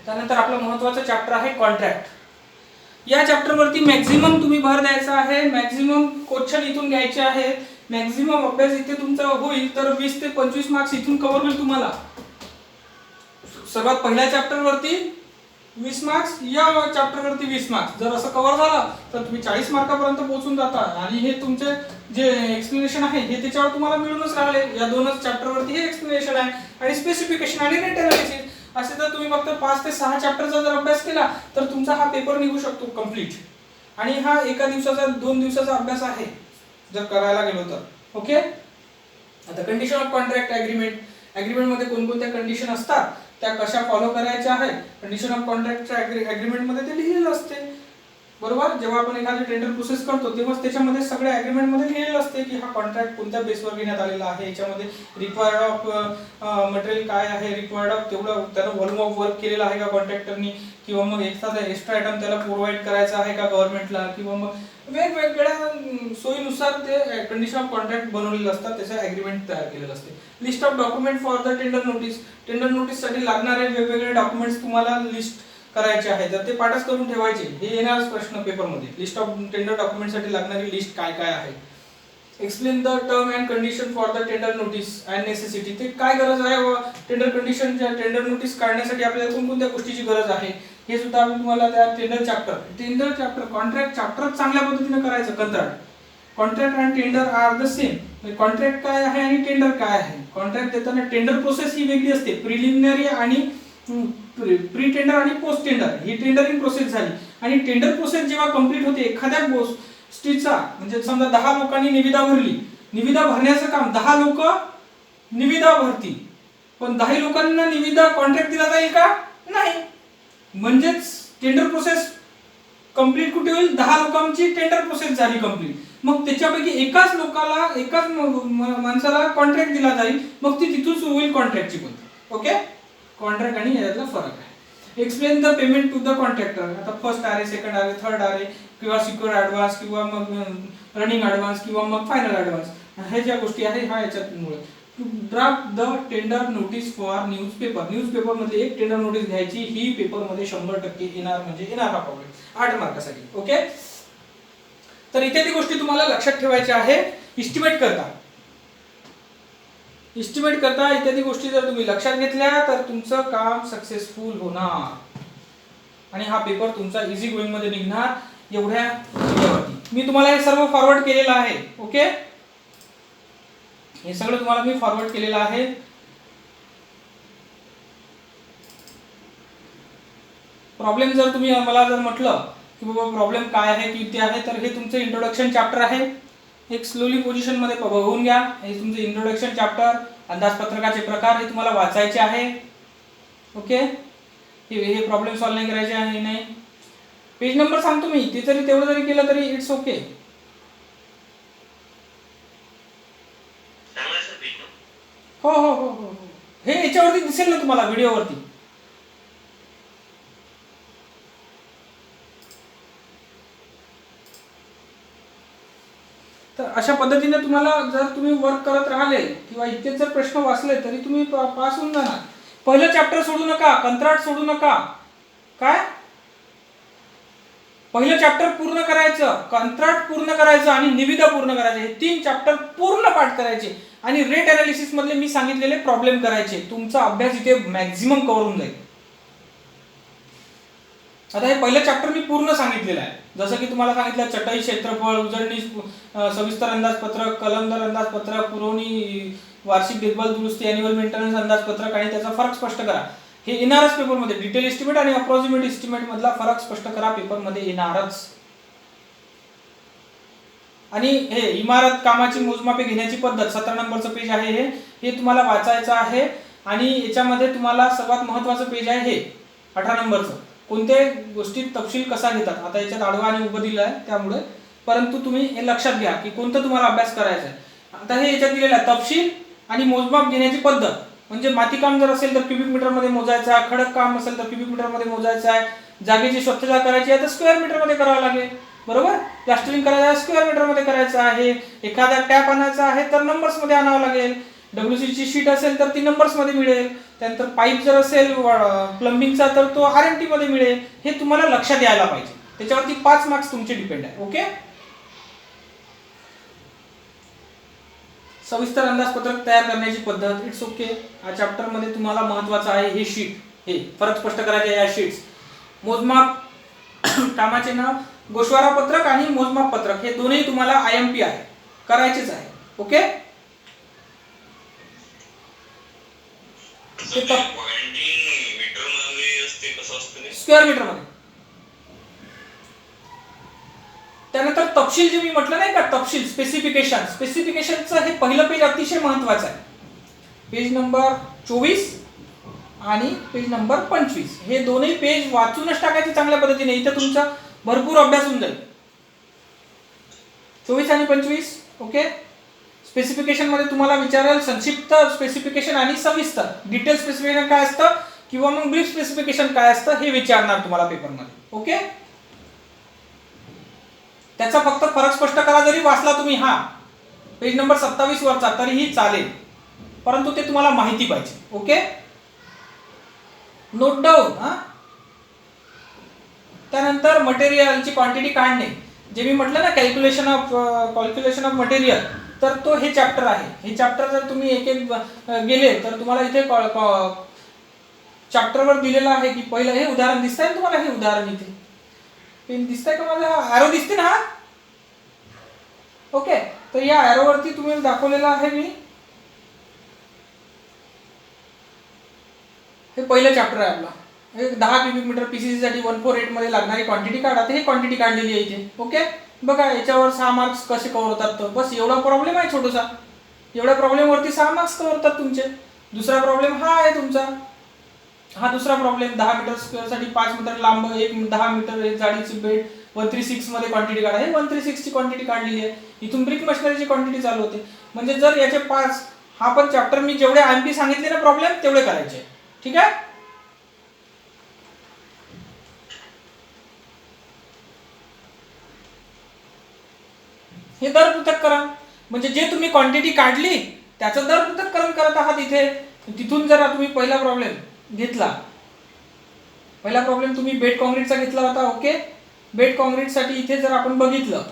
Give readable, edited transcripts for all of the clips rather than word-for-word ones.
त्यानंतर आपलं महत्त्वाचं चॅप्टर आहे कॉन्ट्रॅक्ट. या चॅप्टरवरती मॅक्झिमम तुम्ही भर द्यायचा आहे, मॅक्झिमम क्वेश्चन इथून घ्यायचे आहेत, मॅक्झिमम अभ्यास इथे तुमचा होईल. तर 20 ते 25 मार्क्स इथून कव्हर होईल तुम्हाला. सर्वात पहिल्या चॅप्टरवरती 20 मार्क्स, या चॅप्टरवरती 20 मार्क्स. जर असं कव्हर झालं तर तुम्ही 40 मार्कापर्यंत पोहोचून जाता. आणि हे तुमचे जे एक्सप्लेनेशन आहे हे त्याच्यावर तुम्हाला मिळूनच राहिले. या दोनच चॅप्टरवरती हे एक्सप्लेनेशन आहे आणि स्पेसिफिकेशन आणि रेट अनालिसिस. असे जर तुम्ही फक्त 5 ते 6 चॅप्टरचा जर अभ्यास केला तर तुमचा हा पेपर निघू शकतो कंप्लीट. आणि हा एका दिवसाचा 2 दिवसाचा अभ्यास आहे जर करायला गेलो तर. ओके. आता condition of contract agreement. Agreement मध्ये कोणकोणत्या कंडिशन असतात, त्या कशा फॉलो करायच्या आहे. कंडिशन ऑफ कॉन्ट्रॅक्टच्या ॲग्रीमेंट मध्ये ते लिहिलेलं असते. बरोबर. जेव्हा आपण एखादी टेंडर प्रोसेस करतो तेव्हा त्याच्यामध्ये सगळ्या ॲग्रीमेंट मध्ये लिहिलेलं असते की हा कॉन्ट्रॅक्ट कोणत्या बेसवर घेण्यात आलेला आहे, याच्यामध्ये रिक्वायर्ड ऑफ मटेरियल काय आहे, रिक्वायर्ड ऑफ तेवढं त्यानं व्हॉल्यूम ऑफ वर्क केलेला आहे का कॉन्ट्रॅक्टरनी, किंवा मग एखादा एक्स्ट्रा आयटम त्याला प्रोव्हाइड करायचा आहे का गव्हर्नमेंटला, किंवा मग वेगवेगळ्या सोयीनुसार ते कंडिशन ऑफ कॉन्ट्रॅक्ट बनवलेले असतात, त्याचं ॲग्रीमेंट तयार केलेलं असते. List of document for the tender notice. Tender नोटीससाठी लागणारे वेगवेगळे डॉक्युमेंट्स तुम्हाला लिस्ट करायचे आहे, तर ते पाठच करून ठेवायचे. हे येणारच प्रश्न पेपरमध्ये. लिस्ट ऑफ टेंडर डॉक्युमेंटसाठी लागणारी लिस्ट काय काय आहे. Explain the term and condition for the tender notice and necessity. ते काय गरज आहे टेंडर कंडिशन, टेंडर नोटीस काढण्यासाठी आपल्याला कोणकोणत्या गोष्टीची गरज आहे हे सुद्धा आम्ही तुम्हाला त्या टेंडर चॅप्टर कॉन्ट्रॅक्ट चॅप्टर चांगल्या पद्धतीने करायचं. कंत्राट. Contract and tender are the same. Contract काय आहे आणि टेंडर काय आहे. कॉन्ट्रॅक्ट देताना टेंडर प्रोसेस ही वेगळी असते. प्रिलिमिनरी आणि प्री टेंडर आणि पोस्ट टेंडर ही टेंडरिंग प्रोसेस झाली. आणि टेंडर प्रोसेस जेव्हा कंप्लीट होते एखाद्या गोष्टीचा, म्हणजे समजा 10 लोकांनी निविदा भरली, निविदा भरण्याचं काम 10 लोक निविदा भरतील, पण 10 लोकांना निविदा कॉन्ट्रॅक्ट दिला जाईल का? नाही. म्हणजेच टेंडर प्रोसेस कंप्लीट कुठे होईल? 10 लोकांची टेंडर प्रोसेस झाली कंप्लीट. मग त्याच्यापैकी एकाच माणसाला कॉन्ट्रॅक्ट दिला जाईल, मग ती तिथून होईल कॉन्ट्रॅक्टची पद्धत. ओके. कॉन्ट्रॅक्ट आणि यातला फरक आहे. Explain the payment to the contractor. आता फर्स्ट आरे, सेकंड आरे, थर्ड आरे, किंवा सिक्युअर ॲडव्हान्स, किंवा मग रनिंग ॲडव्हान्स, किंवा मग फायनल ॲडव्हान्स, ह्या ज्या गोष्टी आहे ह्या याच्यामुळे. To draft the tender notice for newspaper. Newspaper मध्ये एक टेंडर नोटीस घ्यायची, ही पेपर मध्ये 100% येणार, म्हणजे येणार हा प्रॉब्लेम 8 मार्कासाठी. ओके. तर इत्यादी गोष्टी तुम्हाला लक्षात ठेवायच्या आहे. इस्टिमेट करता इत्यादी गोष्टी जर तुम्ही लक्षात घेतल्या तर तुमचं काम सक्सेसफुल होणार आणि हा पेपर तुमचा इझी गोईंग मध्ये निघणार. एवढ्या मी तुम्हाला हे सर्व फॉरवर्ड केलेलं आहे. ओके. हे सगळं तुम्हाला मी फॉरवर्ड केलेलं आहे. प्रॉब्लेम जर तुम्ही मला जर म्हटलं की बाबा प्रॉब्लेम काय आहे, किती आहे, तर हे तुमचं इंट्रोडक्शन चॅप्टर आहे. एक स्लोली पोझिशन मध्ये बघून घ्या. हे तुमचं इंट्रोडक्शन चॅप्टर, अंदाजपत्रकाचे प्रकार हे तुम्हाला वाचायचे आहे. ओके. हे प्रॉब्लेम सॉल्व्ह नाही करायचे आहे. नाही, पेज नंबर सांगतो मी, ते जरी तेवढं जरी केलं तरी इट्स ओके. हो हो हो हो हे याच्यावरती दिसेल ना तुम्हाला व्हिडिओवरती. तर अशा पद्धतीने तुम्हाला जर तुम्ही वर्क करत राहिले किंवा इतके जर प्रश्न वाचले तरी तुम्ही पास होऊन जाणार. पहिलं चॅप्टर सोडू नका, कंत्राट सोडू नका. काय? पहिलं चॅप्टर पूर्ण करायचं, कंत्राट पूर्ण करायचं आणि निविदा पूर्ण करायचं. हे 3 चॅप्टर पूर्ण पाठ करायचे आणि रेट अनालिसिस मधले मी सांगितलेले प्रॉब्लेम करायचे. तुमचा अभ्यास इथे मॅक्झिमम कव्हर होऊन जाईल. आता हे पहिलं चॅप्टर मी पूर्ण सांगितलेलं आहे. जसं की तुम्हाला सांगितलं चटई क्षेत्रफळ, उजळणी सविस्तर अंदाजपत्रक, कलमदार अंदाजपत्रक, पुरवणी, वार्षिक देखभाल दुरुस्ती, अॅन्युअल मेंटेनन्स अंदाजपत्रक आणि त्याचा फरक स्पष्ट करा. हे येणारच पेपरमध्ये. डिटेल एस्टिमेट आणि अप्रॉक्सिमेट एस्टिमेट मधला फरक स्पष्ट करा, पेपरमध्ये येणारच. आणि हे इमारत कामाची मोजमापे घेण्याची पद्धत 17 नंबरचं पेज आहे. हे तुम्हाला वाचायचं आहे. आणि याच्यामध्ये तुम्हाला सर्वात महत्त्वाचं पेज आहे हे 18 नंबरचं. कोणत्या गोष्टीत तपशील कसा घेतात. आता याच्यात आडवा आणि उभं दिलं आहे त्यामुळे, परंतु तुम्ही हे लक्षात घ्या की कोणतं तुम्हाला अभ्यास करायचा आहे. आता हे याच्यात दिलेलं आहे तपशील आणि मोजमाप घेण्याची पद्धत. म्हणजे मातीकाम जर असेल तर क्युबिक मीटर मध्ये मोजायचं आहे, खडक काम असेल तर क्युबिक मीटर मध्ये मोजायचं आहे, जागेची स्वच्छता करायची आहे तर स्क्वेअर मीटर मध्ये करावं लागेल. बरोबर. प्लास्टरिंग करायचं आहे स्क्वेअर मीटर मध्ये करायचं आहे. एखादा टॅप आणायचा आहे तर नंबर्स मध्ये आणावं लागेल. WC ची शीट असेल तर ती नंबर्समध्ये मिळेल. त्यानंतर पाईप जर असेल प्लंबिंगचा तर तो RMT मध्ये मिळेल. हे तुम्हाला लक्षात यायला पाहिजे. त्याच्यावरती 5 मार्क्स तुमचे डिपेंड आहे. ओके. सविस्तर अंदाजपत्रक तयार करण्याची पद्धत. It's okay. या चॅप्टर मध्ये तुम्हाला महत्त्वाचं आहे हे शीट, हे फरक स्पष्ट करायचे या शीट्स. मोजमाप कामाचे नाव, गोषवारा पत्रक आणि मोजमाप पत्रक हे दोन्ही तुम्हाला IMP आहे, करायचेच आहे. ओके. स्क्वेअर मीटर मध्ये. त्यानंतर तपशील जे मी म्हटलं नाही का, तपशील स्पेसिफिकेशनचं हे पहिलं पेज अतिशय महत्त्वाचं आहे. पेज नंबर 24 आणि पेज नंबर 25 हे दोन्ही पेज वाचूनच टाकायचे चांगल्या पद्धतीने. इथे तुमचा भरपूर अभ्यास होऊन जाईल. 24 आणि 25. ओके. स्पेसिफिकेशन मध्ये तुम्हाला विचारेल संक्षिप्त स्पेसिफिकेशन आणि सविस्तर. डिटेल स्पेसिफिकेशन काय असतं किंवा मग ब्रीफ स्पेसिफिकेशन काय असतं हे विचारणार तुम्हाला पेपरमध्ये. ओके. त्याचा फक्त फरक स्पष्ट करा. जरी वाचला तुम्ही हा पेज नंबर 27 वरचा तरीही चालेल, परंतु ते तुम्हाला माहिती पाहिजे. ओके. Note down. त्यानंतर मटेरियलची क्वांटिटी काढणे, जे मी म्हटलं ना कॅल्क्युलेशन ऑफ मटेरियल, तर तो हे चॅप्टर आहे. हे चॅप्टर जर तुम्ही एक एक गेले तर तुम्हाला इथे चॅप्टरवर दिलेलं आहे की पहिलं हे उदाहरण दिसतंय ना तुम्हाला, हे उदाहरण इथे पेन दिसतंय का मला, ॲरो दिसते ना. ओके. तर या ॲरोवरती तुम्ही दाखवलेलं आहे मी, हे पहिलं चॅप्टर आहे आपला. 10 क्युबिक मीटर PCC साठी 148 मध्ये लागणारी क्वांटिटी काढा. हे क्वांटिटी काढलेली आहे इथे. ओके. बघा याच्यावर 6 मार्क्स कसे कव्हर होतात. तर बस एवढा प्रॉब्लेम आहे छोटासा. एवढ्या प्रॉब्लेम वरती 6 मार्क्स कव्हर होतात तुमचे. दुसरा प्रॉब्लेम हा आहे तुमचा, हा दुसरा प्रॉब्लेम 10 मीटर स्क्वेअर साठी 5 मीटर लांब, 10 मीटर जाडीची बेड 136 मध्ये क्वांटिटी काढा. हे 136 ची क्वांटिटी काढलेली आहे. इथून ब्रिक मशिनरीची क्वांटिटी चालू होते. म्हणजे जर याचे 5, हा पण चॅप्टर मी जेवढे IMP सांगितले ना प्रॉब्लेम तेवढे करायचे. ठीक आहे. हे दर पृथक्करण म्हणजे जे तुम्ही क्वांटिटी काढली त्याचं दर पृथक्करण करत आहात इथे. तिथून जर तुम्ही पहिला प्रॉब्लेम घेतला, पहिला प्रॉब्लेम तुम्ही बेड कॉन्क्रीटचा घेतला होता. ओके. बेड कॉन्क्रीट साठी इथे जर आपण बघितलं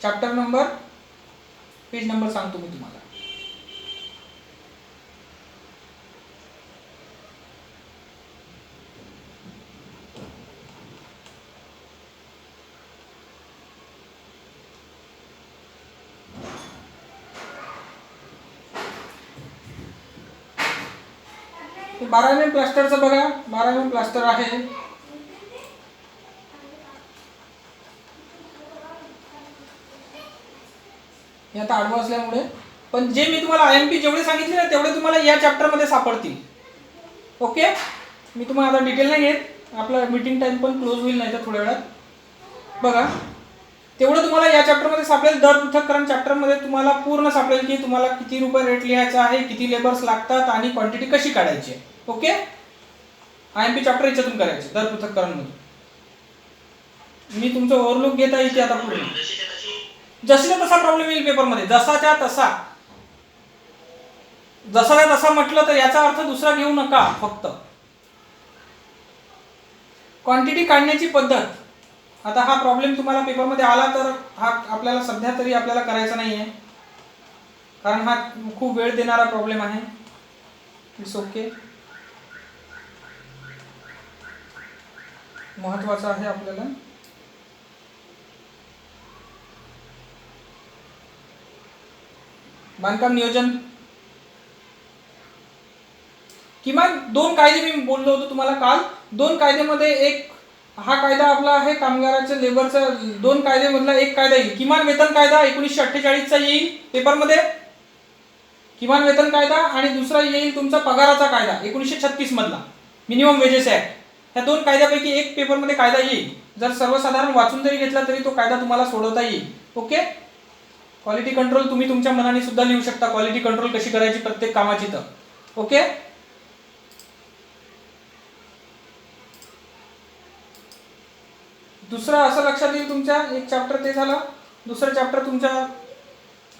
चॅप्टर नंबर, पेज नंबर सांगतो मी तुम्हाला. हे 12 mm प्लास्टरचं बघा. 12 mm प्लास्टर आहे. हे आता आडवं असल्यामुळे, पण जे मी तुम्हाला IMP जेवढे सांगितले ना तेवढे तुम्हाला या चॅप्टर मध्ये सापडतील. ओके. मी तुम्हाला आता डिटेल नाही घेत, आपला मीटिंग टाइम पण क्लोज होईल नाही तर थोड्या वेळात. बघा तेवढं तुम्हाला या चॅप्टर मध्ये सापडेल. दर पृथक्करण चॅप्टर मध्ये तुम्हाला पूर्ण सापडेल की तुम्हाला किती रुपये रेट लिहायचा आहे, किती लेबर्स लागतात आणि क्वांटिटी कशी काढायची आहे. ओके. IMP चॅप्टर याच्यातून करायचे दर पृथक्करण मध्ये. मी तुमचं ओव्हरलुक घेत आहे इथे आता पूर्ण. जशीचा तसा प्रॉब्लेम येईल पेपरमध्ये, जसाच्या तसा. जसाच्या तसा म्हटलं तर याचा अर्थ दुसरा घेऊ नका. फक्त क्वांटिटी काढण्याची पद्धत. आता हा प्रॉब्लेम तुम्हाला पेपरमध्ये आला तर हा आपल्याला सध्या तरी आपल्याला करायचा नाहीये, कारण हा खूप वेळ देणारा प्रॉब्लेम आहे. It's okay. महत्वाचा आहे आपल्याला. बांधकाम नियोजन किमान 2 कायदे मी बोललो होतो तुम्हाला काल. 2 कायद्यामध्ये एक हा कायदा आपला आहे कामगाराच्या लेबरचा. 2 कायद्यामधला एक कायदा येईल किमान वेतन कायदा 1948 चा येईल पेपरमध्ये, किमान वेतन कायदा. आणि दुसरा येईल तुमचा पगाराचा कायदा 1936 मधला, मिनिमम वेजेस ऍक्ट. ह्या 2 कायद्यापैकी एक पेपरमध्ये कायदा येईल. जर सर्वसाधारण वाचून जरी घेतला तरी तो कायदा तुम्हाला सोडवता येईल. ओके. क्वालिटी कंट्रोल तुम्ही तुमच्या मनाने सुद्धा लिहू शकता, क्वालिटी कंट्रोल कशी करायची प्रत्येक कामाची. तर ओके. दुसरा असं लक्षात येईल तुमच्या, एक चॅप्टर ते झालं. दुसरं चॅप्टर तुमच्या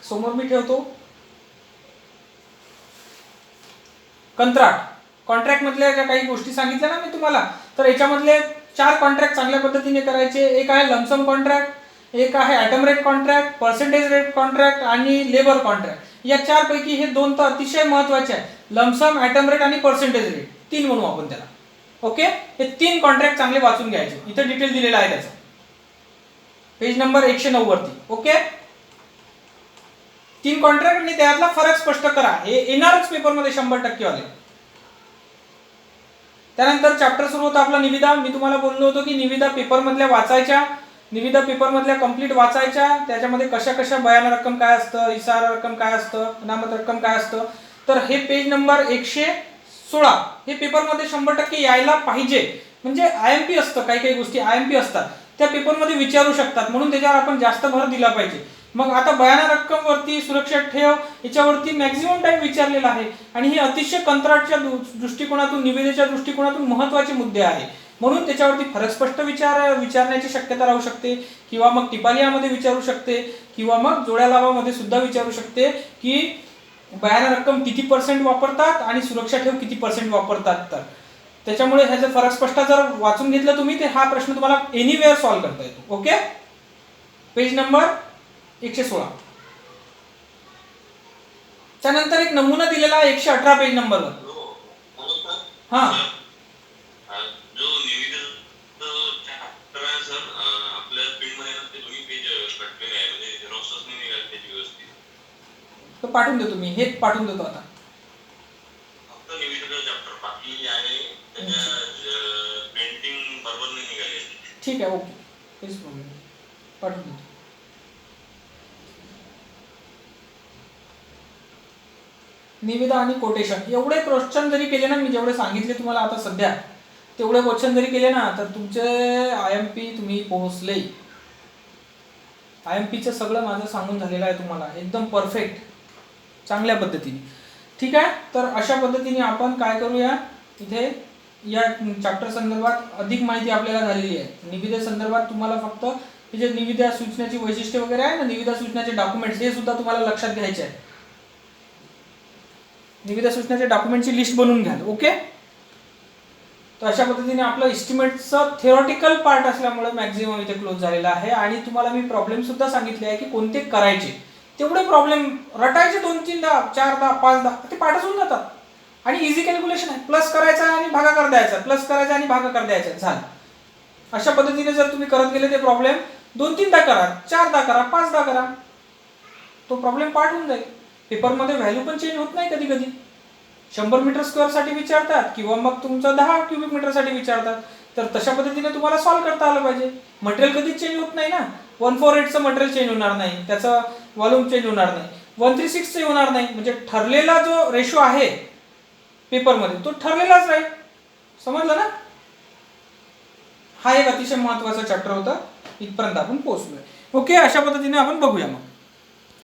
समोर मी ठेवतो. कंत्राट, कॉन्ट्रॅक्ट मधल्या ज्या काही गोष्टी सांगितल्या ना मी तुम्हाला, तर याच्यामधले 4 कॉन्ट्रॅक्ट चांगल्या पद्धतीने करायचे. एक आहे लमसम कॉन्ट्रॅक्ट, एक आहे item rate contract, percentage rate contract आणि लेबर कॉन्ट्रॅक्ट. या 4 पैकी हे 2 तर अतिशय महत्वाचे आहे. लमसम, ॲटम रेट आणि पर्सेंटेज रेट, 3 म्हणू आपण त्याला. ओके, हे 3 कॉन्ट्रॅक्ट चांगले वाचून घ्यायचे. इथे डिटेल दिलेला आहे त्याचा, पेज नंबर 109 वरती. ओके, 3 कॉन्ट्रॅक्ट आणि त्यातला फरक स्पष्ट करा. हे येणारच पेपरमध्ये 100% वाले. त्यानंतर चॅप्टर सुरू होता आपला निविदा. मी तुम्हाला बोललो होतो की निविदा पेपरमधल्या वाचायच्या, निविदा पेपरमधल्या कंप्लीट वाचायच्या. त्याच्यामध्ये कशा कशा बयान रक्कम काय असतं, इसारा रक्कम काय असतं, अनामत रक्कम काय असतं. तर हे पेज नंबर 116 हे पेपरमध्ये 100% यायला पाहिजे. म्हणजे IMP असतं, काही काही गोष्टी IMP असतात, त्या पेपरमध्ये विचारू शकतात, म्हणून त्याच्यावर आपण जास्त भर दिला पाहिजे. मग आता बयान रक्कम वरती, सुरक्षा ठेव याच्यावरती मॅक्झिमम टाइम विचारलेला आहे आणि हे अतिशय कंत्राटच्या दृष्टिकोनातून, निविदेच्या दृष्टिकोनातून महत्त्वाचे मुद्दे आहे. म्हणून त्याच्यावरती फरक स्पष्ट विचारण्याची शक्यता राहू शकते, किंवा मग टिपालियामध्ये विचारू शकते, किंवा मग जोड्या लाभामध्ये सुद्धा विचारू शकते की बयान रक्कम किती % वापरतात आणि सुरक्षा ठेव किती % वापरतात. तर त्याच्यामुळे ह्याचा फरक स्पष्ट जर वाचून घेतलं तुम्ही, तर हा प्रश्न तुम्हाला एनिवेअर सॉल्व्ह करता येतो. Okay, page number 116. त्यानंतर एक नमुना दिलेला आहे 118 पेज नंबरवर. हा, जो निविदेचा चॅप्टर आहे सर, आपल्या फील्डमध्ये ना ते दोन्ही पेज कटलेले आहे, म्हणजे झेरॉक्सच नाही निघाले त्याची व्यवस्थित. तो पाठवून देतो मी, हे पाठवून देतो आता. फक्त निविदेचा चॅप्टर बाकी आहे, त्याच्या प्रिंटिंग बरोबर नाही निघाली. ठीक आहे, ओके, काहीच प्रॉब्लेम नाही, पाठवून देतो. निविदा आणि कोटेशन एवढे क्वेश्चन जरी केले ना, मी जेवढे सांगितले तुम्हाला आता सध्या, तेवढे क्वेश्चन जरी केले ना, तर तुमचे IMP तुम्ही पोहोचले. IMPचं सगळं माझं सांगून झालेलं आहे तुम्हाला, एकदम परफेक्ट, चांगल्या पद्धतीने. ठीक आहे, तर अशा पद्धतीने आपण काय करूया, इथे या चॅप्टर संदर्भात अधिक माहिती आपल्याला झालेली आहे. निविदा संदर्भात तुम्हाला फक्त हे जे निविदा सूचनाची वैशिष्ट्ये वगैरे आहे ना, निविदा सूचनाचे डॉक्युमेंट्स, हे सुद्धा तुम्हाला लक्षात घ्यायचे आहे. निविदा सूचनाच्या डॉक्युमेंटची लिस्ट बनवून घ्या. ओके, तर अशा पद्धतीने आपलं एस्टिमेटचं थिओरिटिकल पार्ट असल्यामुळे मॅक्झिमम इथे क्लोज झालेला आहे. आणि तुम्हाला मी प्रॉब्लेम सुद्धा सांगितले आहे की कोणते करायचे. तेवढे प्रॉब्लेम रटायचे 2-3 10 4 10 5 10 ते पाठच होऊन जातात. आणि इझी कॅल्क्युलेशन आहे, प्लस करायचा आणि भागाकार द्यायचा, प्लस करायचा आणि भागाकार द्यायचा, झालं. अशा पद्धतीने जर तुम्ही करत गेले ते प्रॉब्लेम 2-3दा करा, 4दा करा, 5दा करा, तो प्रॉब्लेम पाठ होऊन जाईल. पेपरमध्ये व्हॅल्यू पण चेंज होत नाही. कधी कधी 100 मीटर स्क्वेअर साठी विचारतात, किंवा मग तुमचं 10 क्युबिक मीटर साठी विचारतात. तर तशा पद्धतीने तुम्हाला सॉल्व्ह करता आलं पाहिजे. मटेरियल कधीच चेंज होत नाही ना. 148चं मटेरियल चेंज होणार नाही, त्याचं व्हॉल्यूम चेंज होणार नाही, 136चं होणार नाही. म्हणजे ठरलेला जो रेशो आहे पेपरमध्ये तो ठरलेलाच राहील. समजलं ना. हा एक अतिशय महत्त्वाचा चॅप्टर होता. इथपर्यंत आपण पोहोचलोय. ओके, अशा पद्धतीने आपण बघूया मग.